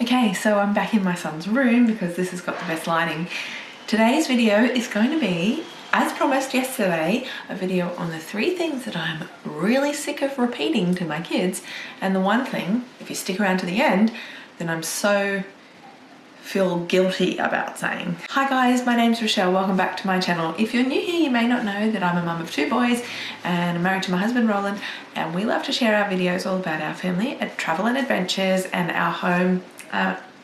Okay, so I'm back in my son's room because this has got the best lighting. Today's video is going to be, as promised yesterday, a video on the 3 things that I'm really sick of repeating to my kids, and the one thing, if you stick around to the end, then I'm so feel guilty about saying. Hi guys, my name's Rachelle, welcome back to my channel. If you're new here, you may not know that I'm a mum of 2 boys and I'm married to my husband Roland, and we love to share our videos all about our family, travel and adventures, and our home,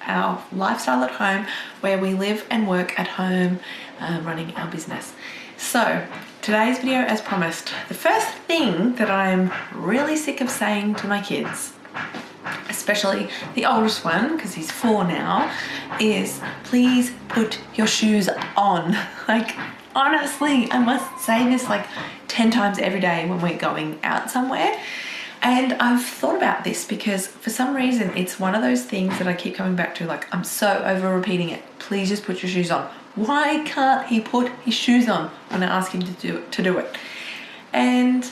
our lifestyle at home, where we live and work at home, running our business. So today's video, as promised, the first thing that I'm really sick of saying to my kids, especially the oldest one, because he's 4 now, is please put your shoes on. Like, honestly, I must say this like 10 times every day when we're going out somewhere. And I've thought about this because for some reason it's one of those things that I keep coming back to, like I'm so over repeating it. Please just put your shoes on. Why can't he put his shoes on when I ask him to do it? And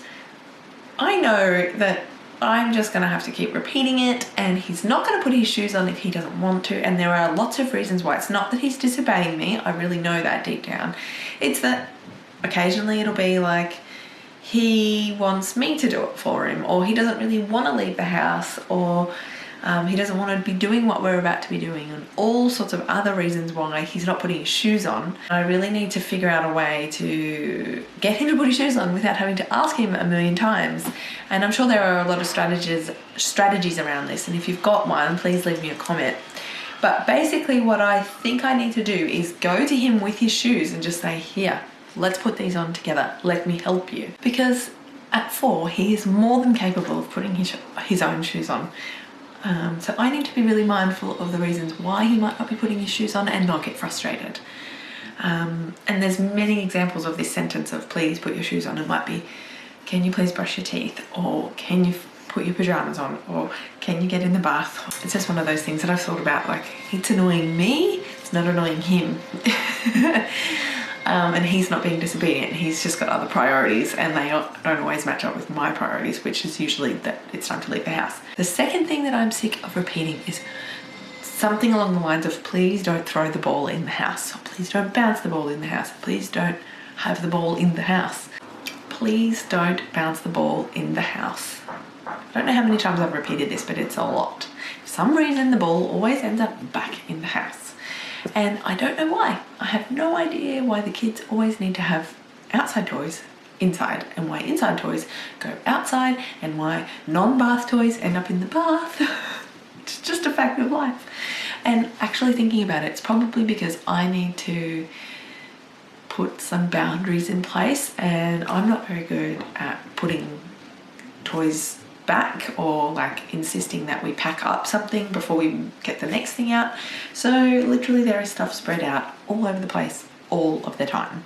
I know that I'm just gonna have to keep repeating it, and he's not gonna put his shoes on if he doesn't want to, and there are lots of reasons why. It's not that he's disobeying me, I really know that deep down. It's that occasionally it'll be like he wants me to do it for him, or he doesn't really want to leave the house, or he doesn't want to be doing what we're about to be doing, and all sorts of other reasons why he's not putting his shoes on. I really need to figure out a way to get him to put his shoes on without having to ask him a million times. And I'm sure there are a lot of strategies around this, and if you've got one, please leave me a comment. But basically what I think I need to do is go to him with his shoes and just say, here, let's put these on together, let me help you. Because at 4, he is more than capable of putting his own shoes on. So I need to be really mindful of the reasons why he might not be putting his shoes on and not get frustrated. And there's many examples of this sentence of please put your shoes on. It might be, can you please brush your teeth? Or can you put your pajamas on? Or can you get in the bath? It's just one of those things that I've thought about, like, it's annoying me, it's not annoying him. And he's not being disobedient, he's just got other priorities, and they don't always match up with my priorities, which is usually that it's time to leave the house. The second thing that I'm sick of repeating is something along the lines of please don't throw the ball in the house, or please don't bounce the ball in the house, please don't have the ball in the house. Please don't bounce the ball in the house. I don't know how many times I've repeated this, but it's a lot. For some reason the ball always ends up back in the house. And I don't know why. I have no idea why the kids always need to have outside toys inside, and why inside toys go outside, and why non-bath toys end up in the bath. It's just a fact of life. And actually thinking about it, it's probably because I need to put some boundaries in place, and I'm not very good at putting toys back, or like insisting that we pack up something before we get the next thing out. So literally there is stuff spread out all over the place all of the time.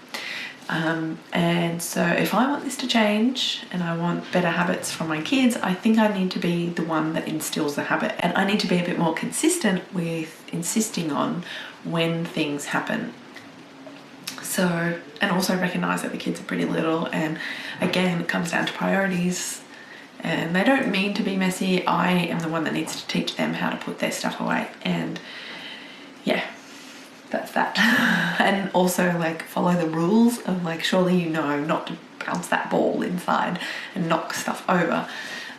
And so if I want this to change and I want better habits for my kids, I think I need to be the one that instills the habit, and I need to be a bit more consistent with insisting on when things happen. So, and also recognize that the kids are pretty little, and again it comes down to priorities. And they don't mean to be messy. I am the one that needs to teach them how to put their stuff away. And yeah, that's that. And also like follow the rules of, like, surely you know not to bounce that ball inside and knock stuff over.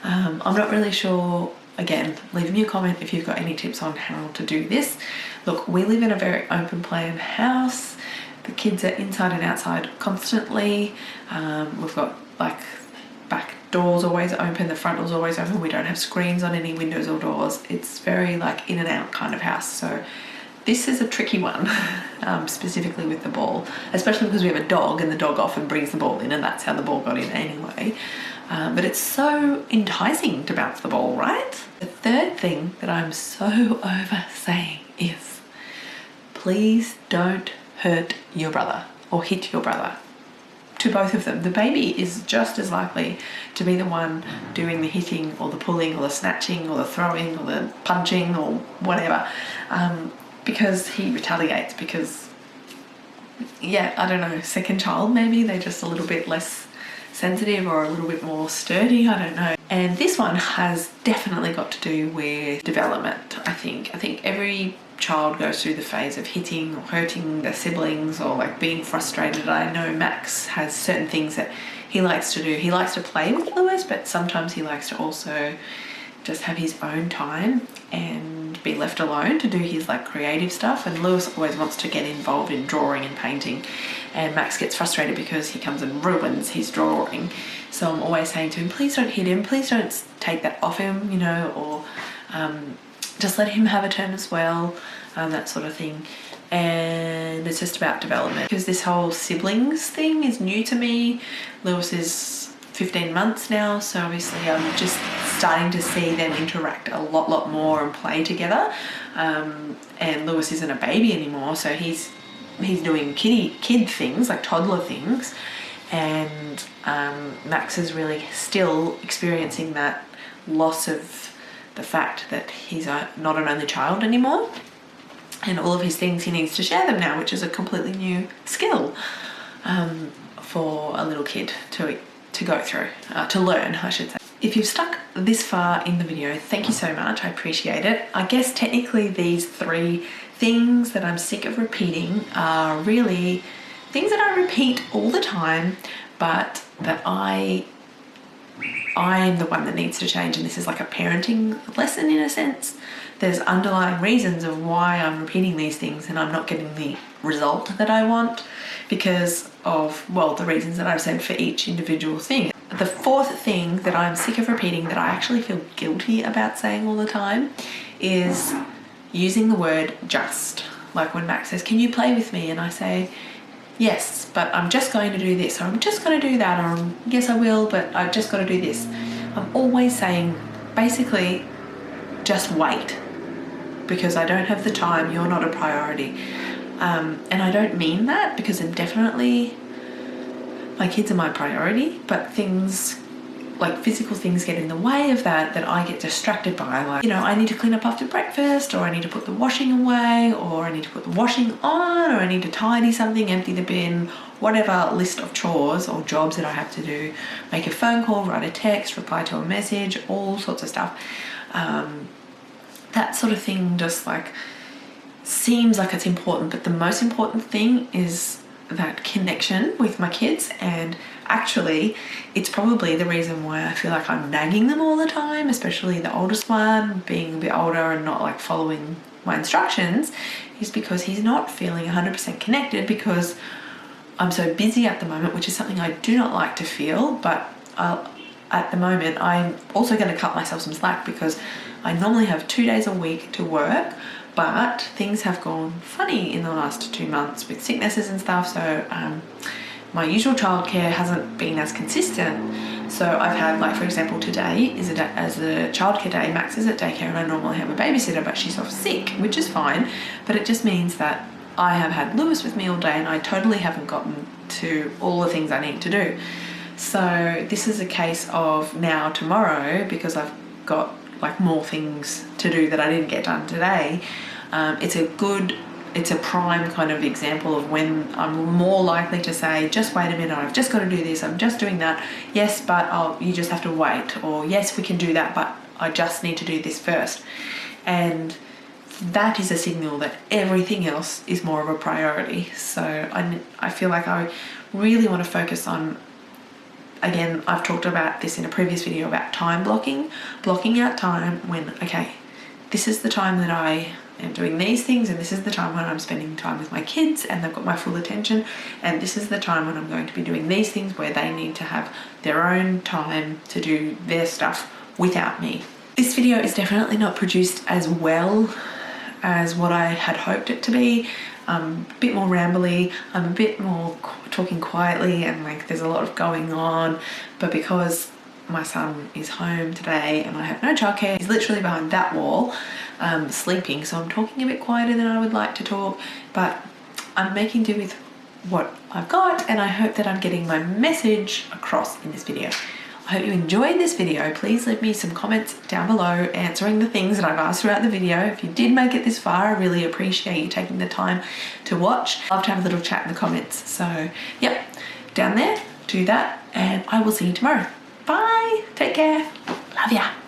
I'm not really sure. Again, leave me a comment if you've got any tips on how to do this. Look, we live in a very open plan house. The kids are inside and outside constantly. We've got like back doors always open, the front door's always open. We don't have screens on any windows or doors. It's very like in and out kind of house. So this is a tricky one, specifically with the ball, especially because we have a dog, and the dog often brings the ball in, and that's how the ball got in anyway. But it's so enticing to bounce the ball, right? The third thing that I'm so over saying is please don't hurt your brother or hit your brother. To both of them. The baby is just as likely to be the one doing the hitting or the pulling or the snatching or the throwing or the punching or whatever, because he retaliates, because, yeah, I don't know, second child maybe, they're just a little bit less sensitive or a little bit more sturdy, I don't know. And this one has definitely got to do with development, I think. I think every child goes through the phase of hitting or hurting their siblings or like being frustrated. I know Max has certain things that he likes to do. He likes to play with Lewis, but sometimes he likes to also just have his own time and be left alone to do his like creative stuff. And Lewis always wants to get involved in drawing and painting, and Max gets frustrated because he comes and ruins his drawing. So I'm always saying to him, please don't hit him, please don't take that off him, you know, or just let him have a turn as well, that sort of thing. And it's just about development, because this whole siblings thing is new to me. Lewis is 15 months now, so obviously I'm just starting to see them interact a lot more and play together. And Lewis isn't a baby anymore, so he's doing kid things, like toddler things, and Max is really still experiencing that loss of the fact that he's not an only child anymore, and all of his things he needs to share them now, which is a completely new skill for a little kid to go through, to learn, I should say. If you've stuck this far in the video, thank you so much, I appreciate it. I guess technically these 3 things that I'm sick of repeating are really things that I repeat all the time, but that I'm the one that needs to change, and this is like a parenting lesson in a sense. There's underlying reasons of why I'm repeating these things and I'm not getting the result that I want because of, well, the reasons that I've said for each individual thing. The 4th thing that I'm sick of repeating that I actually feel guilty about saying all the time is using the word just. Like when Max says, can you play with me? And I say, yes, but I'm just going to do this, or I'm just going to do that, or yes, I will, but I've just got to do this. I'm always saying, basically, just wait, because I don't have the time, you're not a priority. And I don't mean that, because definitely my kids are my priority, but things like physical things get in the way of that I get distracted by. Like, you know, I need to clean up after breakfast, or I need to put the washing away, or I need to put the washing on, or I need to tidy something, empty the bin, whatever list of chores or jobs that I have to do, make a phone call, write a text, reply to a message, all sorts of stuff. That sort of thing just like seems like it's important, but the most important thing is that connection with my kids. And actually it's probably the reason why I feel like I'm nagging them all the time, especially the oldest one, being a bit older and not like following my instructions, is because he's not feeling 100% connected, because I'm so busy at the moment, which is something I do not like to feel. But at the moment I'm also going to cut myself some slack, because I normally have 2 days a week to work, but things have gone funny in the last 2 months with sicknesses and stuff. So my usual childcare hasn't been as consistent. So I've had, like, for example, today is a childcare day. Max is at daycare and I normally have a babysitter, but she's off sick, which is fine. But it just means that I have had Lewis with me all day and I totally haven't gotten to all the things I need to do. So this is a case of now tomorrow, because I've got like more things to do that I didn't get done today. It's a prime kind of example of when I'm more likely to say, just wait a minute, I've just got to do this, I'm just doing that. Yes, but you just have to wait. Or yes, we can do that, but I just need to do this first. And that is a signal that everything else is more of a priority. So I feel like I really want to focus on, again, I've talked about this in a previous video about time blocking out time when, okay, this is the time that I am doing these things, and this is the time when I'm spending time with my kids and they've got my full attention, and this is the time when I'm going to be doing these things where they need to have their own time to do their stuff without me. This video is definitely not produced as well as what I had hoped it to be. A bit more rambly, I'm a bit more talking quietly, and like there's a lot of going on, but because my son is home today and I have no childcare, he's literally behind that wall sleeping, so I'm talking a bit quieter than I would like to talk, but I'm making do with what I've got, and I hope that I'm getting my message across in this video. I hope you enjoyed this video. Please leave me some comments down below answering the things that I've asked throughout the video. If you did make it this far, I really appreciate you taking the time to watch. I'd love to have a little chat in the comments. So yep, down there, do that, and I will see you tomorrow. Bye, take care. Love ya.